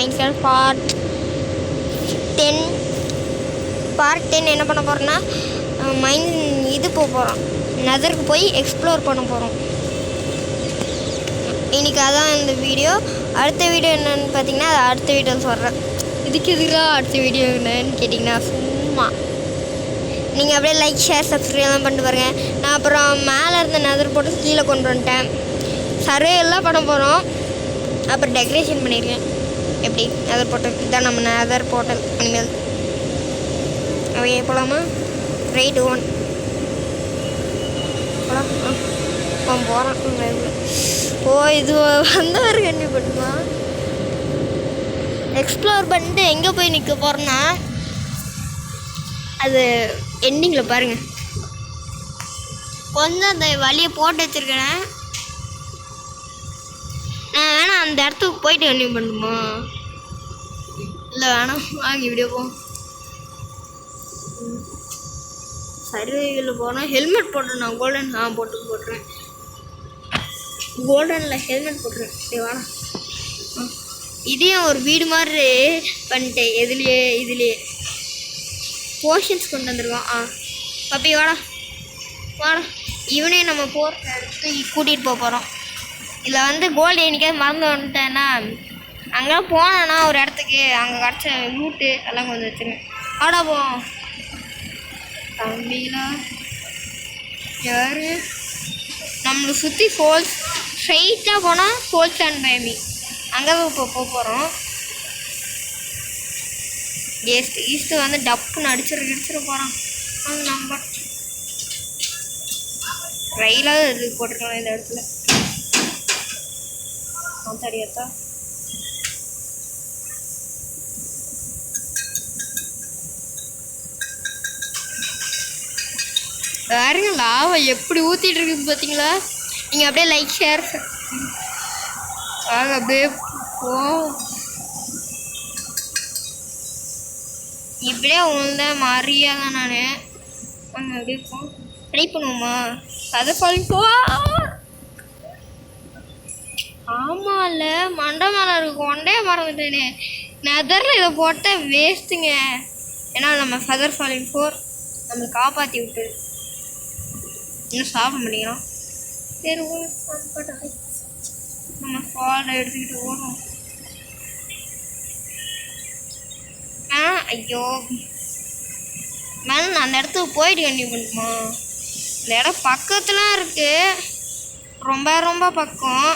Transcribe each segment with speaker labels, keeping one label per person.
Speaker 1: Minecraft part 10 என்ன பண்ண போகிறோன்னா இது போக போகிறோம், நெதருக்கு போய் எக்ஸ்ப்ளோர் பண்ண போகிறோம் இன்றைக்கி. அதான் இந்த வீடியோ. அடுத்த வீடியோ என்னென்னு பார்த்தீங்கன்னா அது அடுத்த வீடியோ சொல்கிறேன். இதுக்கு எதிராக அடுத்த வீடியோ என்னன்னு கேட்டிங்கன்னா சும்மா நீங்கள் அப்படியே லைக் ஷேர் சப்ஸ்கிரைப்லாம் பண்ணிட்டு பாருங்கள். நான் அப்புறம் மேலே இருந்த நெதர் போட்டு கீழே கொண்டு வந்துட்டேன். சர்வே எல்லாம் பண்ண போகிறோம். அப்புறம் டெக்கரேஷன் பண்ணியிருக்கேன். எப்படி நெதர் போர்ட்டல் இதுதான் நம்ம நெதர் போர்ட்டல். இனிமேல் அவையே போகலாமா? ரைட் 1 போகலாம். போகிறான். ஓ இது வந்தவர் கண்டிப்பாக எக்ஸ்ப்ளோர் பண்ணிட்டு எங்கே போய் நிற்க போகிறோன்னா அது எண்டிங்கில் பாருங்கள். கொஞ்சம் அந்த வழியை போட்டு வச்சுருக்கேன். நான் வேணாம் அந்த இடத்துக்கு போயிட்டு கண்டிப்பாக பண்ணுமா? இல்லை வேணாம், வாங்க இப்படியே போவோம். சர்வேவில் போனால் ஹெல்மெட் போட்டுறேன். நான் கோல்டன் போட்டுறேன். கோல்டனில் ஹெல்மெட் போட்டுறேன். சரி வாடா. இதையும் ஒரு வீடு மாதிரி பண்ணிட்டேன். இதுலேயே போர்ஷன்ஸ் கொண்டு வந்துருக்கோம். பப்பி வாடா. இவனே நம்ம போகிற இடத்துக்கு கூட்டிகிட்டு போகிறோம். இதில் வந்து கோல்டு என்னைக்காவது மறந்து வந்துட்டேன்னா அங்கே போனேன்னா ஒரு இடத்துக்கு அங்கே கிடச்ச லூட்டு எல்லாம் கொஞ்சம் வச்சுருவேன். வாடா போவோம். தம்பிங்களா யார் நம்மளை சுற்றி ஃபோல்ஸ் ஸ்ட்ரைட்டாக போனால் ஃபோல்ஸ் அண்ட் பயமி அங்கே தான் இப்போ போகிறோம். ஈஸ்ட்டு வந்து டப்புன்னு அடிச்சிட போகிறான். அது நம்ம ரயிலாக இது போட்டுருக்கலாம் இந்த இடத்துல. தடியாத்தா பாருங்க லாவா எப்படி ஊற்றிட்டு இருக்குது பார்த்தீங்களா? நீங்கள் அப்படியே லைக் ஷேர் வாங்க அப்படியே போ. இப்படியே உங்கள மாதிரியா தான் நான் வாங்க அப்படியே போ. ட்ரை பண்ணுவோமா? அதை ஃபாலோ போ. ஆமாம் இல்லை மண்டை மேலே இருக்கும். ஒன்றே மறந்துட்டேனே. நெதரில் இதை போட்டால் வேஸ்ட்டுங்க. ஏன்னா நம்ம ஃபெதர் ஃபாலிங் 4 நம்மளுக்கு காப்பாற்றி விட்டு இன்னும் சாப்பிட முடியும். சரி நம்ம ஃபாலை எடுத்துக்கிட்டு ஓடும். ஐயோ மேலே நான் அந்த இடத்துக்கு போயிட்டு கண்டிப்பாக பண்ணுமா? இந்த இடம் பக்கத்துலாம் இருக்குது. ரொம்ப பக்கம்.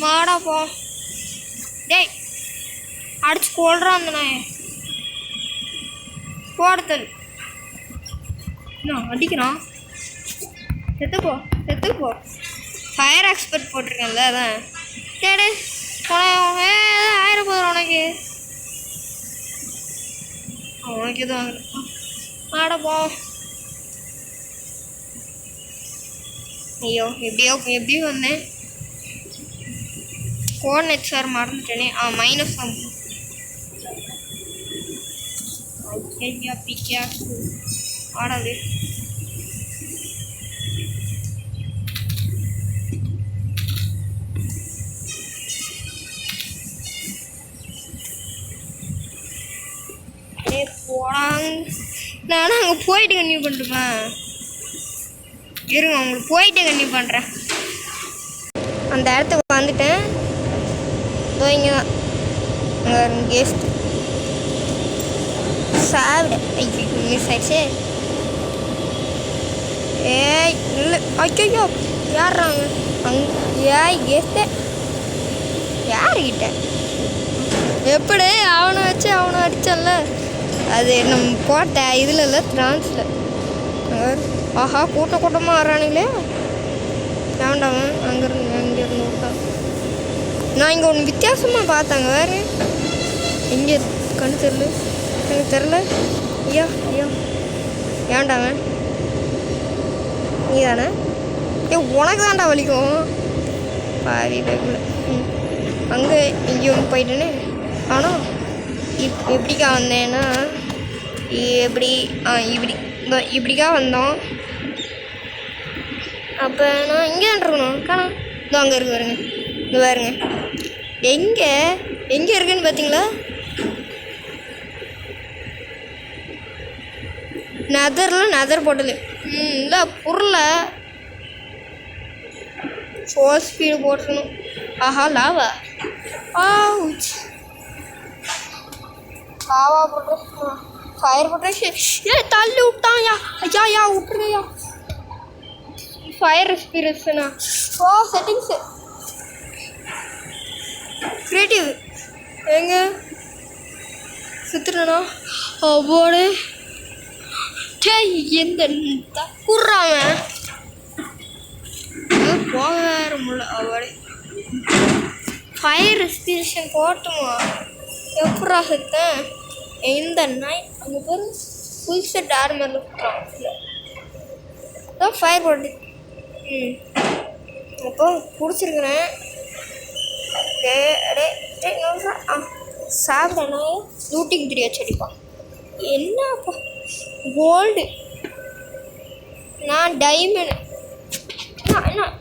Speaker 1: வாடா போ. டேய் அடிச்சு கொள்றான் அந்த நாயை. போடுத்தல் அடிக்கிறான். செத்துப்போ. ஃபயர் எக்ஸ்பர்ட் போட்டிருக்கேன்ல அதான். கேடு ஆயிரம் போதும் உனக்கு எதுவும் ஆடப்போ. ஐயோ எப்படியோ வந்தேன். கோஆர்டினேட்ஸ் வேறு மறந்துட்டேனே. -1 ஐயா பிக்கா ஆடாது. நானும் அங்கே போயிட்டு கன்டினியூ பண்ணிட்டுமா? இருங்க உங்களுக்கு போயிட்டு கன்டினியூ பண்ணுறேன். அந்த இடத்துக்கு வந்துட்டேன். இங்கே தான் அங்கே கெஸ்ட் சாப்பிட. ஐயோ மிஸ் ஆயிடுச்சு. ஏய் இல்லை ஐயோ யார்றாங்க கெஸ்ட்டு யாருக்கிட்ட எப்படி அவனை வச்சு அவனை அடித்தான்ல அது நம்ம போட்ட இதில் இல்லை ட்ரான்ஸில். ஆஹா கூட்டமாக வரானுங்களே. வேண்டாமன் அங்கேருந்து விட்டா. நான் இங்கே ஒன்று வித்தியாசமாக பார்த்தாங்க வேறு. எங்கே கண்ணு தெரில எனக்கு தெரில. ஐயா ஏண்டாவன் நீ தானே? உனக்கு தான்டா வலிக்கும் பாதி பேக்குள்ள. அங்கே எங்கேயும் போயிட்டேனே. ஆனால் எப்படிக்கா வந்தேன்னா இப்படிக்கா வந்தோம். அப்போ நான் இங்கே தான் இருக்கணும். காணா இதோ அங்கே இருக்கு பாருங்க. இங்கே பாருங்க எங்கே எங்கே இருக்குன்னு பார்த்தீங்களா? நெதர் போட்டது. இந்த பொருளை ஃபோர் ஸ்பீடு போட்டணும். ஆஹா லாவா லாவா போட்டு ஃபயர் போட்டு தள்ளி விட்டான்யா. ஐயா விட்டுருங்கய்யா. ஃபயர் எக்ஸ்பீரியன்ஸ்ண்ணா. செட்டிங்ஸு கிரியேட்டிவ் எங்க சுற்றுனா அவ்வோடு எந்த குர்றாம போக வேற முடியல. அவ்வோடு ஃபயர் எக்ஸ்பீரியன்ஸ் போட்டுமா எப்படா செத்தேன்? இந்த நாய் அங்கே பேர் ஃபுல் செட் ஆர்மரில் விட்டுறான். இல்லை ஃபயர் போட்டு அப்போ பிடிச்சிருக்கிறேன். சாப்பிடனா லூட்டிங் 3 அடிப்பான். என்னப்பா கோல்டு, நான் டைமண்ட்,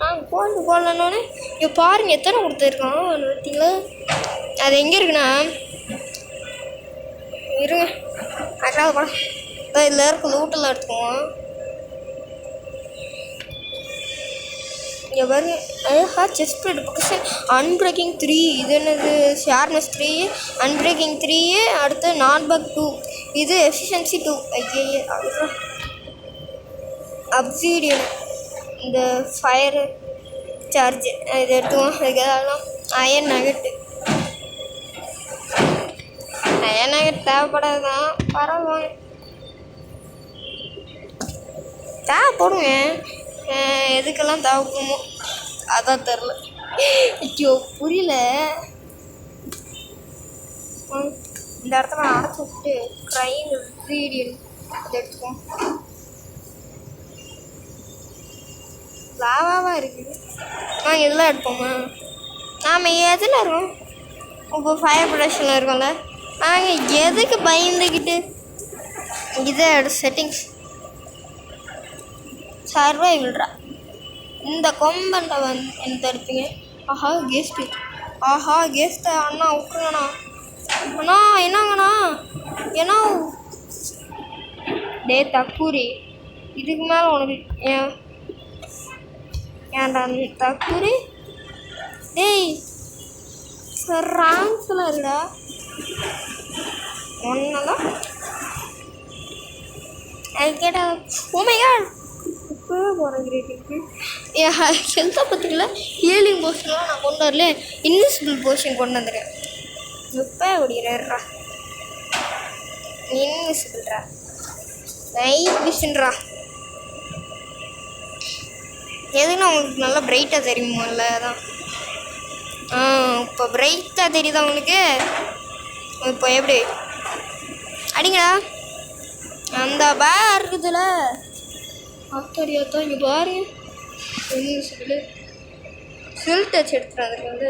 Speaker 1: நான் கோல்டு போடலன்னொன்னே இங்கே பாருங்க எத்தனை கொடுத்துருக்கான் பார்த்தீங்களா? அது எங்கே இருக்குண்ணா இருங்க அக்கா படம் இதில் இருக்க லூட்டெல்லாம் எடுத்துக்குவோம். இங்கே பாருங்க செஸ்ட் பிளேட் பொசிஷன் அன்பிரேக்கிங் 3. இது என்னது? ஷார்ப்னஸ் 3, அன்பிரேக்கிங் 3, அடுத்து நாட்பக் 2, இது எஃபிஷியன்சி 2. ஐயே அதுதான் அப்சீடியன். இந்த ஃபயர் சார்ஜ் இது எடுத்துவோம். அதுக்கு எதாவது அயன் நகட்டு தேவைப்படாது தான், பரவாயில்ல தேவைப்படுங்க. எதுக்கெல்லாம் தேவைப்படுமோ அதான் தெரில. ஐயோ புரியல. இந்த இடத்துல அடைச்சி விட்டு க்ரைம் இன்க்ரீடியன்ட் அதை எடுத்துக்குவோம். லாவாவாக இருக்குது. நாங்கள் இதெல்லாம் எடுப்போமா? நாம் எதில் இருக்கோம்? இப்போ ஃபயர் ப்ரொடக்ஷனில் இருக்கோம்ல, நாங்கள் எதுக்கு பயந்துக்கிட்டு இதை செட்டிங்ஸ் சர்வைவல்ரா. இந்த கொம்பன்ட்ட என்ன எடுப்பீங்க? கெஸ்ட்டு அண்ணா விட்டுருங்கண்ணா. அண்ணா என்னங்கண்ணா ஏன்னா டே தக்கூரி இதுக்கு மேலே உனக்கு ஏன்டா தக்கூரி டேய் ராங்ஸ்லாம் இருக்குடா ஒன்னதான் கேட்டா. ஓமையா இப்போவே போகிறேன் கிரேட்டிங்க்கு. என் ஹெல்த்தை பற்றிக்கல ஹீலிங் போர்ஷன்லாம் நான் கொண்டு வரல, இன்விசிபிள் போர்ஷன் கொண்டு வந்துடுறேன். இப்போ ஓடிடுறா இன்விசிபிள்ரா நைட் விஷன்ரா. எதுனா உங்களுக்கு நல்லா பிரைட்டாக தெரியுமால்ல? அதான் இப்போ பிரைட்டாக தெரியுதா உங்களுக்கு? இப்போ எப்படி அடிங்கடா அந்த பேக் இருக்குதுல ஆத்தரியாத்தான். இங்கே பாருங்க இன்விசிபிள் சில் டச் எடுத்துகிறேன். அதுக்கு வந்து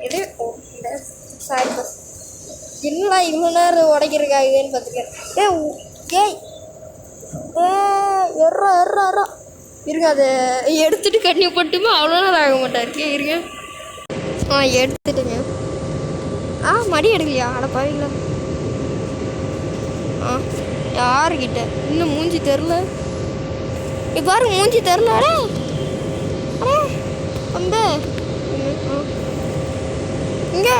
Speaker 1: இது இந்த சாரி பஸ் என்னடா இவ்வளோ நேரம் உடைக்கிறதுக்காகன்னு பார்த்துருக்கேன். எர்றா இருங்க, அதை எடுத்துகிட்டு கண்ணி போட்டுமா அவ்வளோ நேரம் ஆக மாட்டாருக்கே. இருங்க எடுத்துட்டுங்க. மடி எடுக்கலையா? அட பாவீங்களா. யாருக்கிட்ட இன்னும் மூஞ்சி தெரில. இப்போ பாருங்க மூஞ்சி தெரில. அந்த இங்கே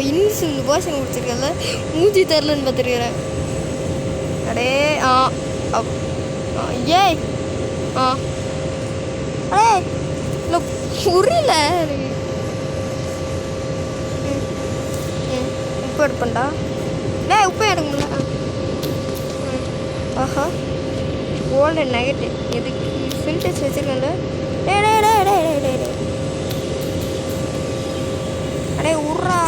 Speaker 1: இன்விசிபிள் போர்ஷன் கொடுத்துருக்கல, மூஞ்சி தெரிலன்னு பார்த்துருக்குறேன். அடே ஏய் அடே இல்லை புரியல. உப்பு எடுப்பேன்டா. உப்பு எடுக்க முடியல. ஆஹா கோல்டன் நெகட்டு எதுக்கு ஃபில்டர்ஸ் வச்சுருக்கேன்ல. அடே உர்றா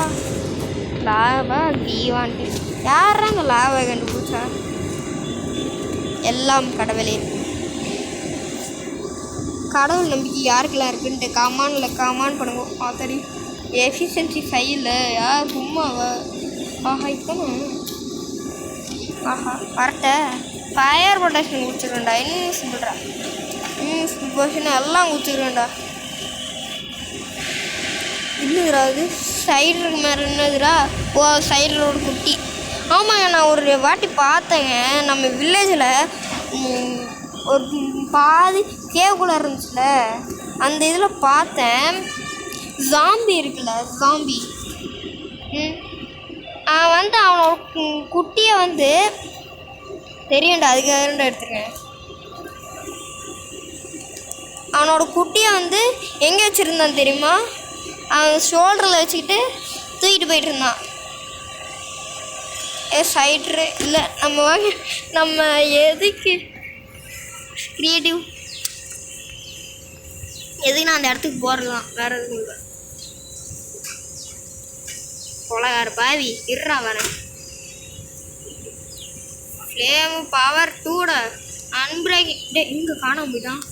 Speaker 1: லாவா தீவாண்டி யாராங்க லாவா கண்டுபிடிச்சா? எல்லாம் கடவுளே. கடவுள் நம்பிக்கை யாருக்கெல்லாம் இருக்குன்ட்டு காமான் பண்ணுங்க. ஆத்தடி எஃபிஷியன்சி 5 யார் சும்மாவா? இப்போ கரெக்டா ஃபயர் ப்ரொடக்ஷன் கொடுத்துருவேன்டா. இன்விசிபிள்ரா இன்விசிபிள் போர்ஷன் எல்லாம் கொடுத்துருவேன்டா. இன்னுங்கிறாது சைடு மாதிரி என்னதுடா? ஓ சைடில் ஒரு குட்டி. ஆமாங்க, நான் ஒரு வாட்டி பார்த்தேங்க நம்ம வில்லேஜில் ஒரு பாதி கேவுக்குள்ளே இருந்துச்சுல, அந்த இதில் பார்த்தேன். ஜாம்பி இருக்குல்ல, ஜாம்பி. வந்து அவனோட குட்டியை வந்து தெரியும்டா, அதுக்காக எடுத்துருக்கேன். அவனோட குட்டியை வந்து எங்கே வச்சுருந்தான் தெரியுமா? அவன் ஷோல்டரில் வச்சுக்கிட்டு தூக்கிட்டு போயிட்டு இருந்தான். சைட்ரு இல்லை நம்ம எதுக்கு க்ரியேட்டிவ் எதுக்கு நான் அந்த இடத்துக்கு போகிறதான், வேறு எதுவும் இல்லை. கொலகார பாவி இருறா வரேன். ஃப்ளேமு பவர் 2டா அன்பிரேக்கிங். டே இங்கே காணாம போயிட்டான்.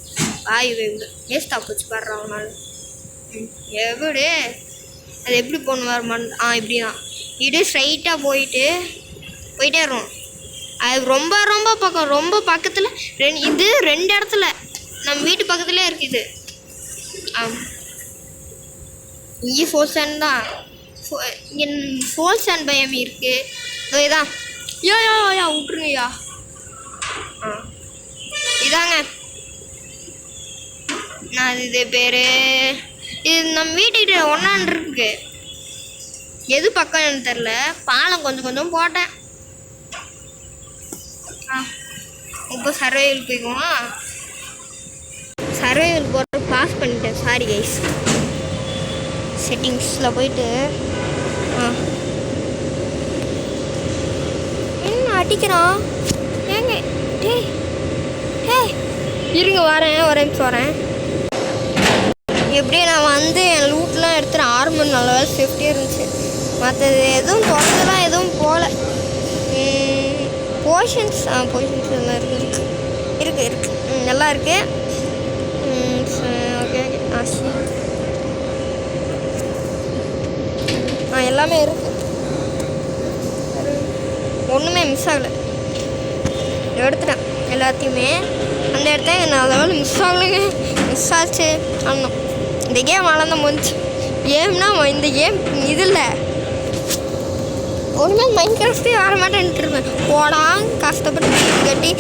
Speaker 1: பாய் வேவு வேஸ்ட்டாக போச்சு பாடுறா அவனால. எப்படி அது எப்படி போகணும் இப்படி தான் இப்படி ஸ்ட்ரைட்டாக போயிட்டே இருக்கும். அது ரொம்ப ரொம்ப பக்கம், ரொம்ப பக்கத்தில். இது 2 இடத்துல நம்ம வீட்டு பக்கத்துலேயே இருக்குது. இங்கே ஃபோர் ஸ்டாண்ட் தான். இங்கே ஃபோர் ஸ்டாண்ட் பயம் இருக்குது. இதான் யா விட்ருங்கய்யா. இதாங்க நான் இது பேர். இது நம்ம வீட்டுக்கிட்ட ஒன்றாண்டு இருக்கு. எது பக்கம் எனக்கு தெரில. பாலம் கொஞ்சம் போட்டேன். இப்போ சர்வைவல் போய்க்குவோம். சர்வைவல் போட்டு பாஸ் பண்ணிட்டேன். Sorry guys. செட்டிங்ஸில் போயிட்டு என்ன அடிக்கிறான் ஏங்க? இருங்க வரேன், ஒரு நிமிஷம் வரேன். எப்படியும் நான் வந்து என் லூட்லாம் எடுத்துகிறேன். ஆர்மர் நல்ல வேலை சேஃப்டியாக இருந்துச்சு. மற்றது எதுவும் தொடர்ந்துலாம் எதுவும் போகல. போர்ஷன்ஸ் எல்லாம் இருக்கு நல்லா இருக்கு. ஓகே எல்லாமே இருக்கு. ஒன்றுமே மிஸ் ஆகலை. எடுத்துட்டேன் எல்லாத்தையுமே. அந்த இடத்த நான் லெவல் மிஸ் ஆகலைங்க. மிஸ் ஆச்சு. ஆனோம் இந்த கேம் வளர்ந்த முடிஞ்சு. கேம்னா இந்த கேம் இது இல்லை. ஒன்றுமே மைண்ட் கிராஃப்டே வர மாட்டேன்ட்டு இருப்பேன். போடாங்க கஷ்டப்பட்டு வீடு கட்டி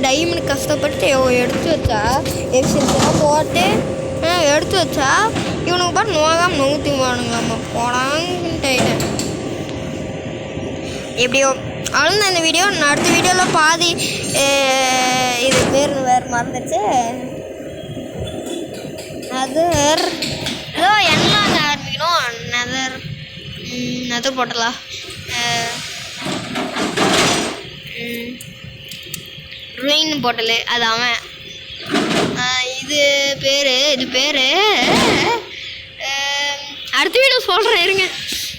Speaker 1: டைமண்ட் கஷ்டப்பட்டு எடுத்து வச்சா எக்ஸிலாம் போட்டு எடுத்து வச்சா இவனுக்கு பாட்டு நோகாமல் நோங்கி வானுங்கம்மா. போடாங்கன்ட்டு எப்படியோ அவ்வளோதான் இந்த வீடியோ. நான் அடுத்த வீடியோவில் பாதி இது வேறு மறந்துச்சு. அது ஏதோ என்னாங்க ஆரம்பிக்கணும். நெதர் போட்டலா ருயின் போட்டலு அது அவன். இது பேர் அடுத்த வீடியோ சொல்கிறேன் இருங்க.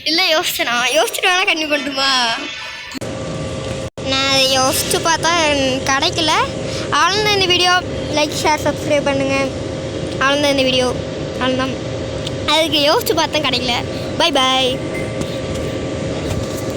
Speaker 1: இல்லை யோசிச்சுட்டு வேணால் கண்டிப்பாக பண்ணட்டுமா? நான் அதை யோசித்து பார்த்தா கிடைக்கல. அவ்வளோதான் இந்த வீடியோ. லைக் ஷேர் சப்ஸ்கிரைப் பண்ணுங்கள். அவ்வளோதான் இந்த வீடியோ. அவ்வளோதான். அதுக்கு யோசித்து பார்த்தா கிடைக்கல. Bye bye.